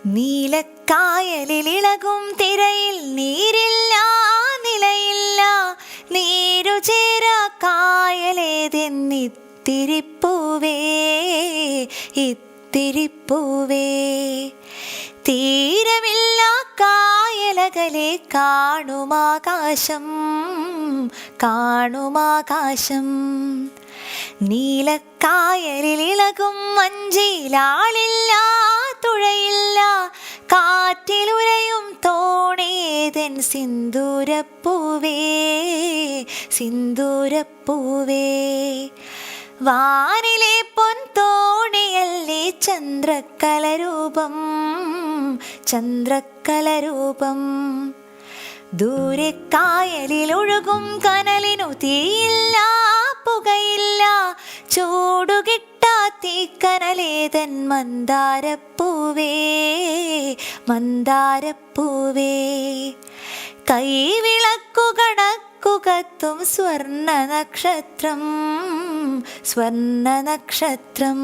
നീലക്കായലിളിളകും തിരയിൽ നീരില്ല നിലയില്ല, നീരുചേര കായലേതെന്നിത്തിരിപ്പൂവേ ഇത്തിരിപ്പൂവേ. തീരമില്ല കായലകലെ കാണുമാകാശം കാണുമാകാശം. നീലക്കായലിളിളകും വഞ്ചിയിലാളില്ല തുഴയില്ല, കാറ്റിലുലയും തോണേതൻ സിന്ദൂരപ്പൂവേ സിന്ദൂരപ്പൂവേ. വാനിലെ പൊൻതോണിയല്ലേ ചന്ദ്രക്കലരൂപം ചന്ദ്രക്കലരൂപം. ദൂരെ കായലിലൊഴുകും കനലിനു തീയില്ല പുകയില്ല, ചൂടുകിട്ടാത്തീ കനലേതൻ മന്ദാരപ്പൂവേ മന്ദാരപ്പൂവേ. കൈവിളക്കുകടക്കുകത്തും സ്വർണ്ണനക്ഷത്രം സ്വർണ്ണനക്ഷത്രം.